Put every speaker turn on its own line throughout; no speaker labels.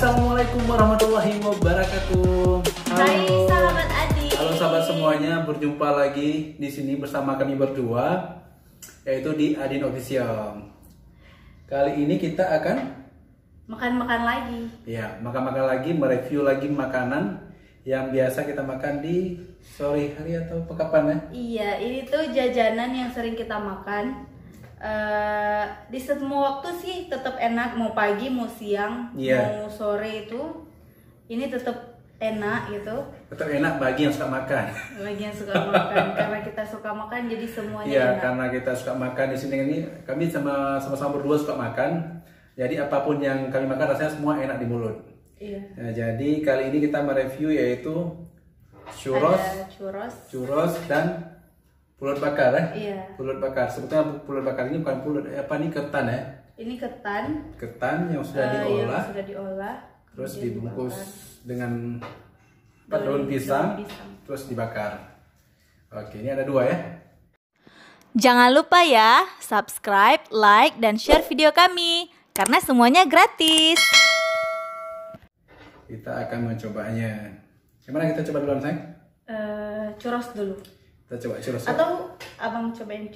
Assalamualaikum warahmatullahi wabarakatuh.
Hai sahabat Adi.
Halo sahabat semuanya, berjumpa lagi di sini bersama kami berdua, yaitu di Adin Official. Kali ini kita akan
makan-makan lagi.
Ya, makan-makan lagi, mereview lagi makanan yang biasa kita makan di sore hari atau kapan ya?
Iya, ini tuh jajanan yang sering kita makan. Di semua waktu sih tetap enak, mau pagi mau siang mau sore itu ini tetap enak gitu.
Tetap enak bagi yang suka makan.
Bagi yang suka makan karena kita suka makan jadi semuanya
Iya,
enak. Karena
kita suka makan di sini ini kami sama-sama berdua suka makan. Jadi apapun yang kami makan rasanya semua enak di mulut.
Iya.
Nah, jadi kali ini kita mereview yaitu churros dan pulut bakar ya?
Iya.
Pulut bakar. Sebetulnya pulut bakar ini bukan pulut, ini ketan ya?
Ini ketan.
Ketan yang sudah diolah.
Yang sudah diolah.
Terus dibungkus dengan daun pisang, terus dibakar. Oke, ini ada 2 ya.
Jangan lupa ya, subscribe, like, dan share video kami, karena semuanya gratis.
Kita akan mencobanya. Gimana kita coba duluan, sayang?
Churros dulu.
Kita coba churros.
Atau abang cobain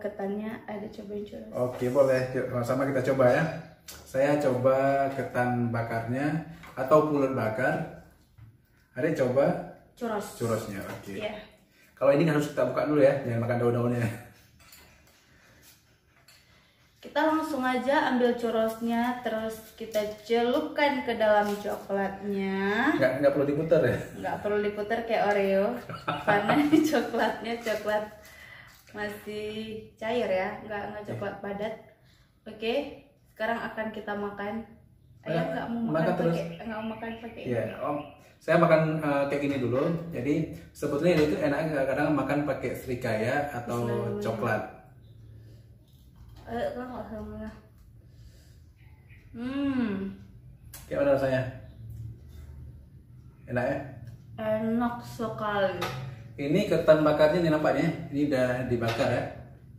ketannya, ada cobain churros.
Oke, boleh. Sama-sama kita coba ya. Saya coba ketan bakarnya atau pulut bakar. Ada coba churrosnya. Oke.
Yeah.
Kalau ini harus kita buka dulu ya, jangan makan daun-daunnya.
Kita langsung aja ambil churrosnya, terus kita celupkan ke dalam coklatnya.
Nggak perlu diputar ya?
Nggak perlu diputar kayak Oreo, karena coklatnya coklat masih cair ya, nggak coklat padat. Oke, sekarang akan kita makan. Ayah nggak mau makan pakai ini.
Iya, saya makan kayak gini dulu. Jadi sebetulnya itu enak kadang makan pakai srikaya atau coklat.
Kayak mana?
Kayak mana rasanya? Enak ya?
Enak sekali.
Ini ketan bakarnya nih nampaknya. Ini udah dibakar ya.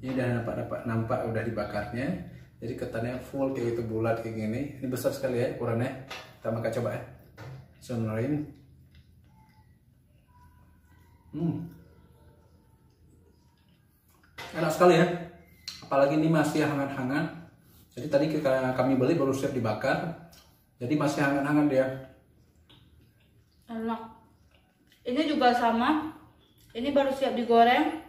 Ini udah nampak udah dibakarnya. Jadi ketannya full kayak gitu, bulat kayak gini. Ini besar sekali ya ukurannya. Kita makan coba ya. Bismillahirrahmanirrahim. Enak sekali ya. Apalagi ini masih hangat-hangat. Jadi tadi kami beli baru siap dibakar. Jadi masih hangat-hangat dia.
Enak. Ini juga sama. Ini baru siap digoreng.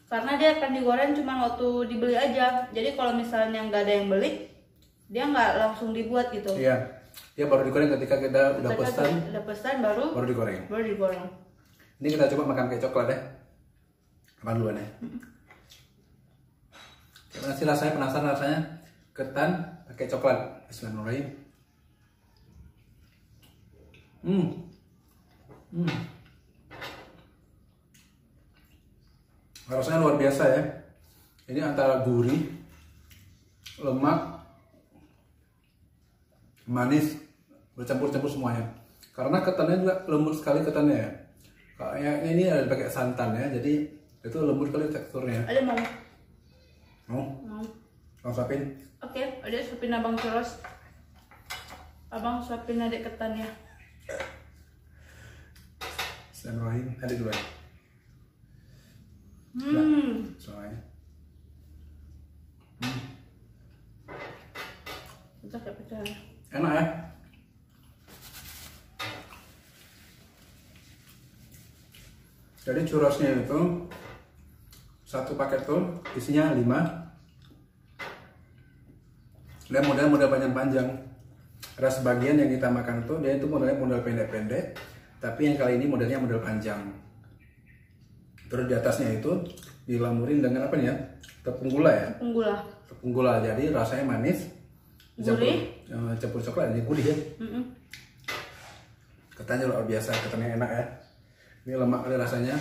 Karena dia akan digoreng cuma waktu dibeli aja. Jadi kalau misalnya nggak ada yang beli, dia nggak langsung dibuat gitu.
Iya. Dia baru digoreng ketika kita udah pesan baru digoreng. Ini kita coba makan kayak coklat ya. Makan duluan ya. Masih rasanya penasaran rasanya ketan pakai coklat. Bismillahirrahmanirrahim. Rasanya luar biasa ya. Ini antara gurih, lemak, manis, bercampur-campur semuanya. Karena ketannya juga lembut sekali ketannya ya. Kayaknya ini ada pakai santan ya, jadi itu lembut sekali teksturnya.
Ada mau?
Mau? Mau suapin?
Oke, ada suapin abang churros. Abang suapin adik ketannya.
Bismillahirrahmanirrahim. Ada 2. Soalnya.
Pecah.
Enak ya? Jadi churrosnya itu satu paket tuh isinya 5. Dia model panjang-panjang. Ada sebagian yang kita makan tuh dia itu model pendek-pendek, tapi yang kali ini modelnya model panjang. Terus di atasnya itu dilamurin dengan apa nih ya? Tepung gula ya? Tepung gula. Jadi rasanya manis.
Gurih.
Campur coklat jadi gurih ya. Ketannya luar biasa, ketannya enak ya. Ini lemak kali rasanya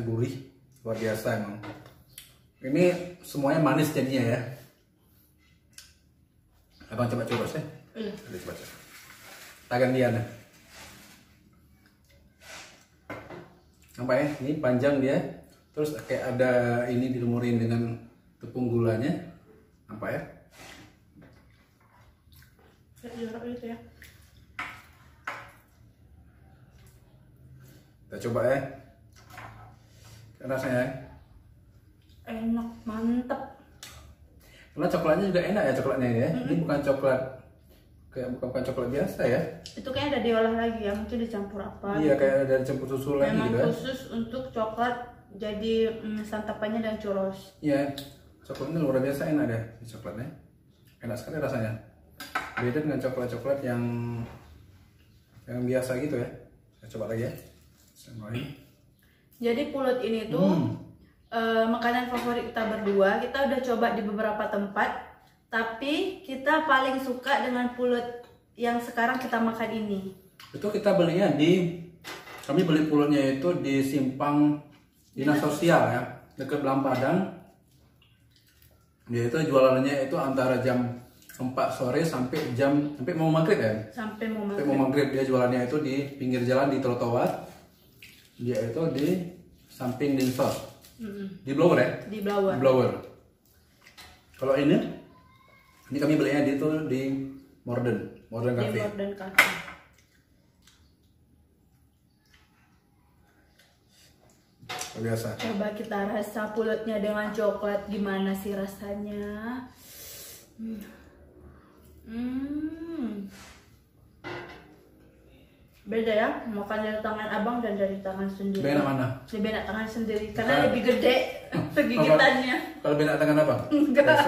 gurih. Luar biasa emang. Ini semuanya manis jadinya ya. Abang coba churros ya?
Iya.
Coba. Tangan dia nih. Nampak ya? Ini panjang dia. Terus kayak ada ini dilumurin dengan tepung gulanya. Nampak ya?
Kayak jorok gitu ya.
Kita coba ya. Rasanya ya.
Enak, mantep.
Karena coklatnya juga enak ya coklatnya ya. Ini bukan coklat kayak bukan coklat biasa ya.
Itu kayak ada diolah lagi ya, mungkin dicampur apa.
Iya, kayak ada campur susu lagi
memang
gitu ya.
khusus untuk coklat jadi santapannya dan churros.
Iya, coklatnya luar biasa enak deh di coklatnya. Enak sekali rasanya. Beda dengan coklat-coklat yang biasa gitu ya. Saya coba lagi ya.
Jadi pulut ini tuh makanan favorit kita berdua. Kita udah coba di beberapa tempat, tapi kita paling suka dengan pulut yang sekarang kita makan ini.
Itu kita belinya kami beli pulutnya itu di Simpang Dinas Sosial ya, dekat Belang Padang. Dia itu jualannya itu antara jam 4 sore sampai mau maghrib ya.
Sampai mau
Sampai
maghrib.
mau maghrib dia jualannya itu di pinggir jalan di trotoar. Dia itu di samping Dinsos. Di Blower ya?
Di Blower.
Di Blower. Kalau ini kami belinya di Modern
Di
Cafe.
Modern Cafe.
Biasa.
Coba kita rasa pulutnya dengan coklat, gimana sih rasanya? Beda ya, makan dari tangan abang dan dari tangan sendiri.
Lebih enak mana?
Lebih enak tangan sendiri karena lebih gede gigitannya.
Kalau beda tangan apa?
Enggak.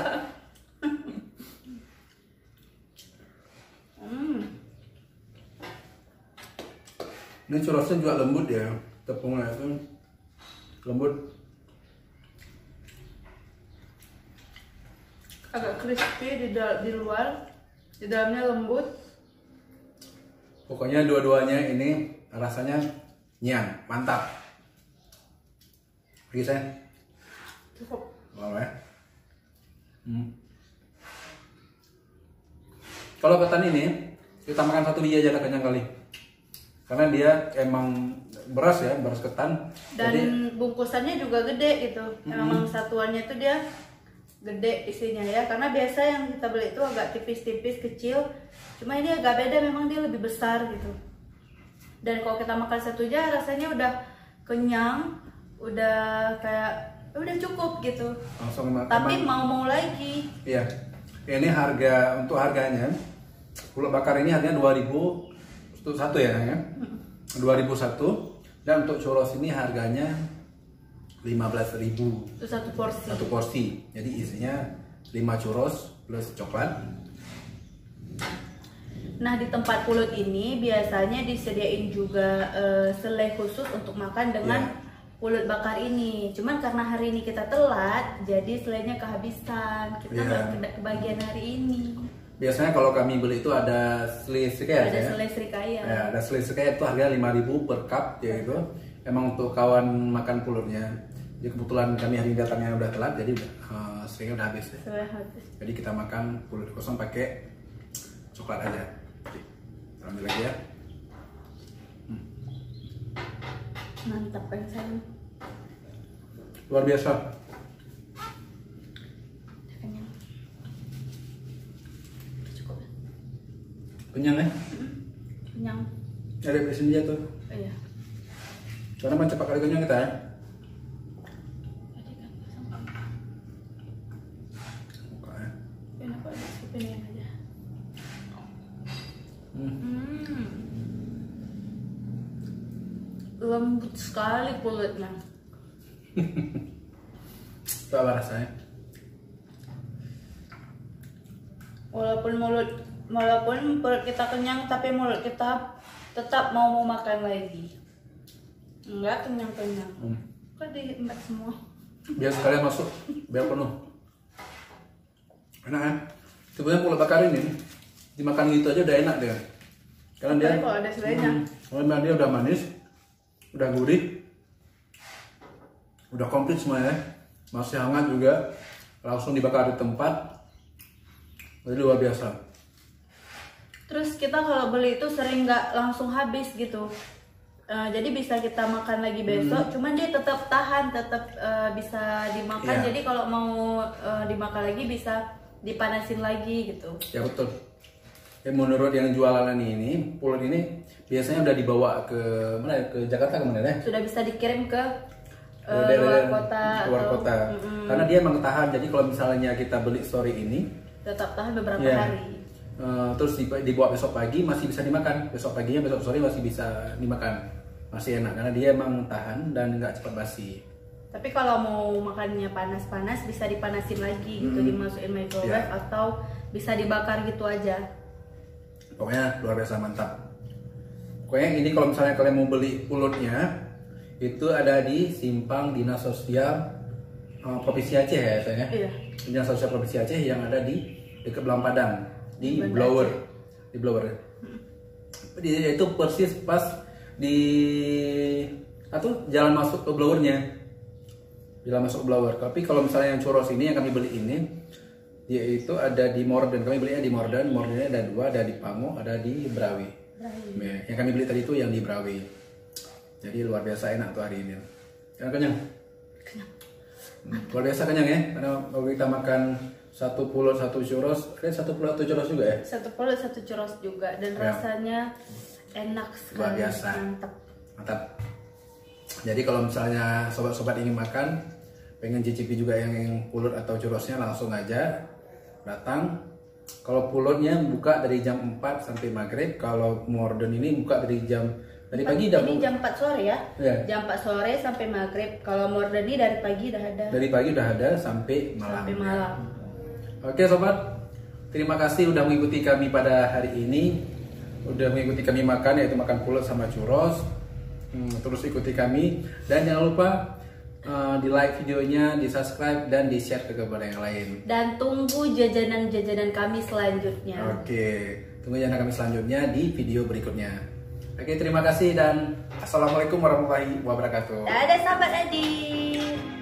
Ini churrosnya juga lembut ya, tepungnya itu lembut.
Agak crispy di luar, di dalamnya lembut.
Pokoknya dua-duanya ini rasanya nyang, mantap. Lagi saya.
Cukup.
Wow ya. Kalau ketan ini kita makan satu biji aja udah kenyang kali. Karena dia emang beras ya, beras ketan.
Dan
Jadi
bungkusannya juga gede gitu. Emang satuannya itu dia gede isinya ya. Karena biasa yang kita beli itu agak tipis-tipis kecil. Cuma ini agak beda, memang dia lebih besar gitu. Dan kalau kita makan satu aja rasanya udah kenyang, udah kayak udah cukup gitu.
langsung makan.
Tapi mau lagi.
Iya. Ini untuk harganya pulut bakar ini harganya 2000 satu ya, 2001, dan untuk churros ini harganya 15.000
Itu satu porsi.
satu porsi. Jadi isinya 5 churros plus coklat.
Nah, di tempat pulut ini biasanya disediain juga selai khusus untuk makan dengan pulut bakar ini. Cuman karena hari ini kita telat, jadi selainya kehabisan. Kita nggak kebagian hari ini.
Biasanya kalau kami beli itu ada selai serikaya.
Ada selai serikaya.
Ya, ada selai serikaya itu harganya 5.000 per cup ya itu. Emang untuk kawan makan pulutnya. Jadi kebetulan kami hari ini datangnya udah telat, jadi seringnya udah habis ya.
Sudah habis.
Jadi kita makan pulut kosong pakai coklat aja. Oke, kita ambil lagi ya.
Mantap kan sayang.
Luar biasa.
Kenyang. Udah cukup ya?
Kenyang ya?
Kenyang.
Ada sini aja tuh.
Iya.
Karena macam cepat kali kenyang kita ya.
Tadi kan sama.
Buka ya.
Enak banget, skipin aja. Lembut sekali kulitnya.
Itu apa rasanya?
Walaupun perut kita kenyang, tapi mulut kita tetap mau makan lagi. Enggak kenyang-kenyang. Kok diembat semua?
Biar sekalian masuk, biar penuh. Enak ya? Sebenarnya pulut bakar ini dimakan gitu aja udah enak dia. Karena dia
Tapi kalau ada selainya.
karena dia udah manis, udah gurih, udah komplit semuanya. Masih hangat juga, langsung dibakar di tempat. Jadi luar biasa.
Terus kita kalau beli itu sering nggak langsung habis gitu. Jadi bisa kita makan lagi besok, cuman dia tetap tahan, tetap bisa dimakan.
Iya.
Jadi kalau mau dimakan lagi bisa dipanasin lagi gitu.
Ya betul. menurut yang jualan ini pulut ini biasanya udah dibawa ke mana ya? Ke Jakarta kemana ya?
Sudah bisa dikirim ke
Daerah-
luar kota.
luar
atau-
kota. Karena dia emang tahan. Jadi kalau misalnya kita beli story ini,
Tetap tahan beberapa
Iya.
hari.
terus dibawa besok pagi masih bisa dimakan. Besok paginya, besok sore masih bisa dimakan, masih enak karena dia emang tahan dan nggak cepat basi.
Tapi kalau mau makannya panas-panas bisa dipanasin lagi gitu, dimasukin microwave
Iya.
atau bisa dibakar gitu aja.
Pokoknya luar biasa mantap. Pokoknya ini kalau misalnya kalian mau beli pulutnya itu ada di Simpang Dinas Sosial Provinsi Aceh ya saya.
Iya.
Dinas Sosial Provinsi Aceh yang ada di dekat Belang Padang di
Banda
Blower.
Aceh.
Di Blower. Itu persis pas di atau jalan masuk ke Blowernya. Jalan masuk ke Blower. Tapi kalau misalnya yang churros ini yang kami beli ini dia itu ada di Morden. Kami belinya di Morden. Mordennya ada 2, ada di Pango, ada di Brawi. Ya, yang kami beli tadi itu yang di Brawi. Jadi luar biasa enak tuh hari ini. Kenyang. Luar biasa kenyang ya. Karena kalau kita makan satu pulut satu churros, satu pulut satu churros juga ya.
Satu pulut satu churros juga dan
Ya.
rasanya enak sekali.
Luar biasa.
Mantap.
Mantap. Jadi kalau misalnya sobat-sobat ingin makan, pengen cicipi juga yang pulut atau churrosnya, langsung aja datang. Kalau pulutnya buka dari jam 4 sampai maghrib, kalau Morden ini buka dari pagi
Ini jam 4 sore ya.
Iya.
Jam 4 sore sampai maghrib. Kalau Mordani dari pagi udah ada.
Dari pagi udah ada sampai malam.
Sampai malam.
Oke sobat, terima kasih udah mengikuti kami pada hari ini. Udah mengikuti kami makan, yaitu makan pulut sama churros. Terus ikuti kami dan jangan lupa di like videonya, di subscribe dan di share ke kepada yang lain.
Dan tunggu jajanan-jajanan kami selanjutnya.
Oke, tunggu jajanan kami selanjutnya di video berikutnya. Oke, terima kasih dan assalamualaikum warahmatullahi wabarakatuh.
Dadah sahabat Adi.